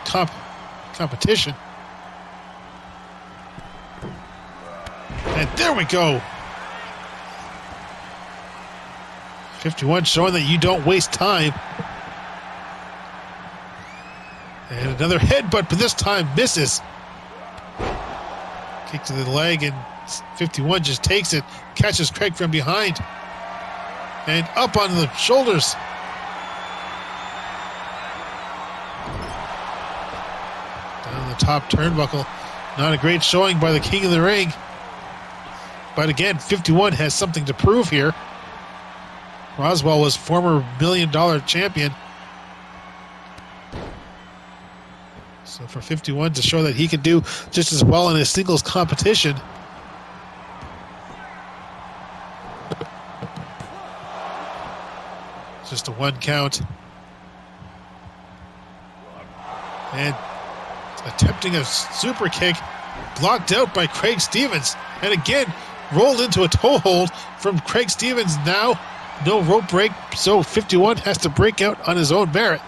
competition. And there we go. 51 showing that you don't waste time. And another headbutt, but this time misses. Kick to the leg, and 51 just takes it, catches Craig from behind. And up on the shoulders. Down the top turnbuckle. Not a great showing by the king of the ring. But again, 51 has something to prove here. Roswell was former $1 million champion. So for 51 to show that he can do just as well in a singles competition. Just a 1 count. And attempting a super kick, blocked out by Craig Stevens. And again, rolled into a toe hold from Craig Stevens. Now, no rope break, so 51 has to break out on his own merit.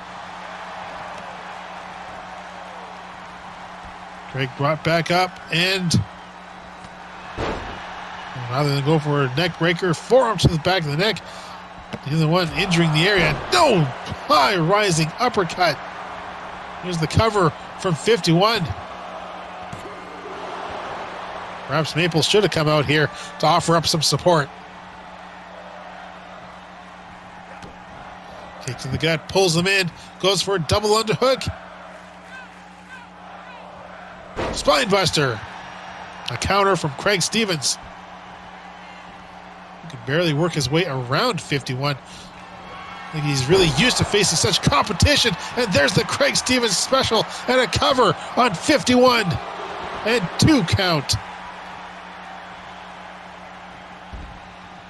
Craig brought back up, and rather than go for a neck breaker, forearm to the back of the neck. The other one injuring the area. No! High rising uppercut. Here's the cover from 51. Perhaps Maple should have come out here to offer up some support. Kick to the gut, pulls him in, goes for a double underhook. Spinebuster. A counter from Craig Stevens. He can barely work his way around 51. I think he's really used to facing such competition. And there's the Craig Stevens special and a cover on 51. And 2 count.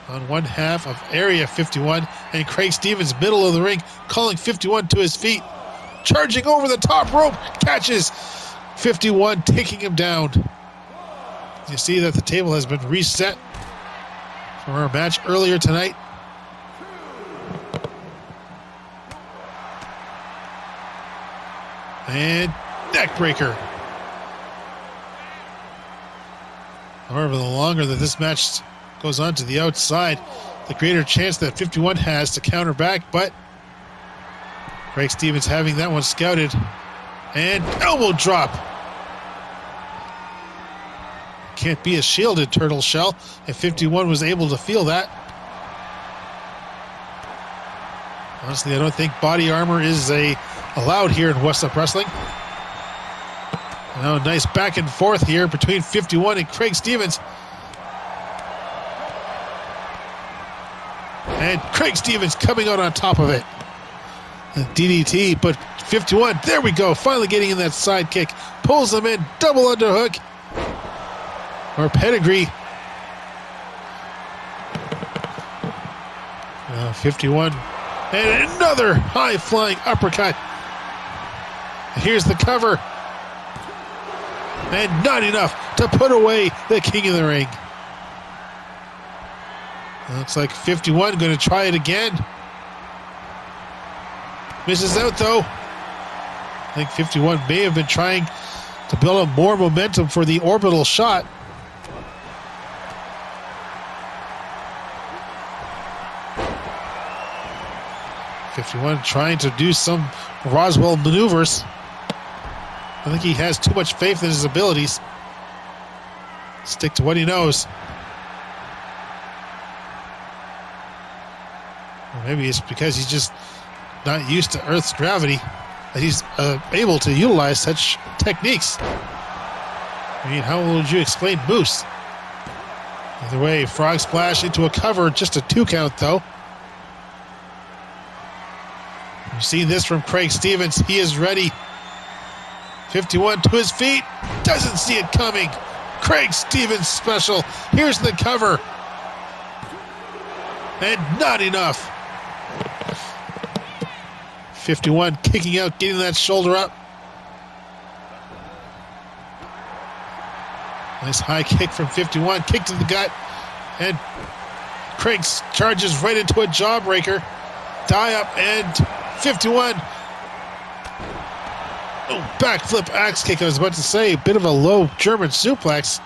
On one half of area 51, and Craig Stevens, middle of the ring, calling 51 to his feet. Charging over the top rope, catches 51, taking him down. You see that the table has been reset from our match earlier tonight. And neck breaker. However, the longer that this match goes on to the outside, the greater chance that 51 has to counter back, but Craig Stevens having that one scouted. And elbow drop. Can't be a shielded turtle shell, and 51 was able to feel that. Honestly, I don't think body armor is allowed here in Whassup Wrestling. Now, nice back and forth here between 51 and Craig Stevens. And Craig Stevens coming out on top of it. The DDT, but 51, there we go, finally getting in that side kick. Pulls him in, double underhook. Or pedigree. 51. And another high-flying uppercut. Here's the cover. And not enough to put away the king of the ring. Looks like 51 going to try it again. Misses out though. I think 51 may have been trying to build up more momentum for the orbital shot. '51 trying to do some Roswell maneuvers. I think he has too much faith in his abilities. Stick to what he knows. Or maybe it's because he's just not used to Earth's gravity that he's able to utilize such techniques. I mean, how would you explain Moose? Either way, frog splash into a cover, just a 2 count though. You've seen this from Craig Stevens. He is ready. 51 to his feet. Doesn't see it coming. Craig Stevens special. Here's the cover. And not enough. 51 kicking out, getting that shoulder up. Nice high kick from 51. Kick to the gut. And Craig charges right into a jawbreaker. Die up and 51. Oh, backflip axe kick. I was about to say, a bit of a low German suplex.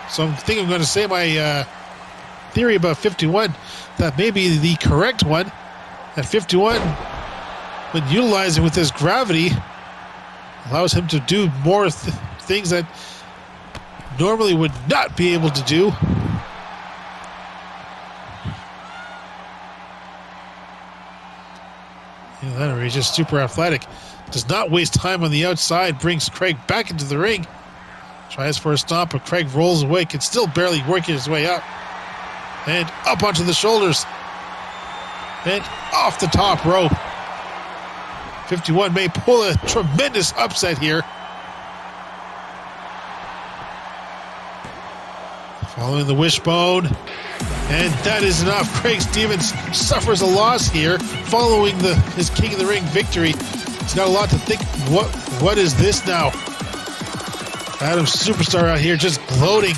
So I think I'm going to say my theory about 51, that may be the correct one. That 51, when utilizing with his gravity, allows him to do more things that normally would not be able to do. Or he's just super athletic. Does not waste time on the outside. Brings Craig back into the ring. Tries for a stomp, but Craig rolls away. Can still barely work his way up. And up onto the shoulders. And off the top rope. 51 may pull a tremendous upset here. Following the wishbone. And that is enough. Craig Stevens suffers a loss here following his King of the Ring victory. He's got a lot to think. What is this now? Adam Superstar out here just gloating.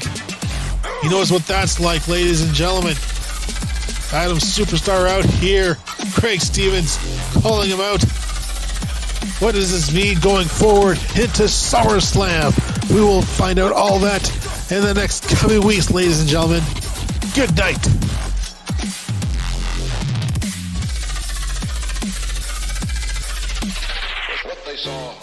He knows what that's like, ladies and gentlemen. Adam Superstar out here. Craig Stevens calling him out. What does this mean going forward into SummerSlam? We will find out all that in the next coming weeks, ladies and gentlemen. Good night. What they saw.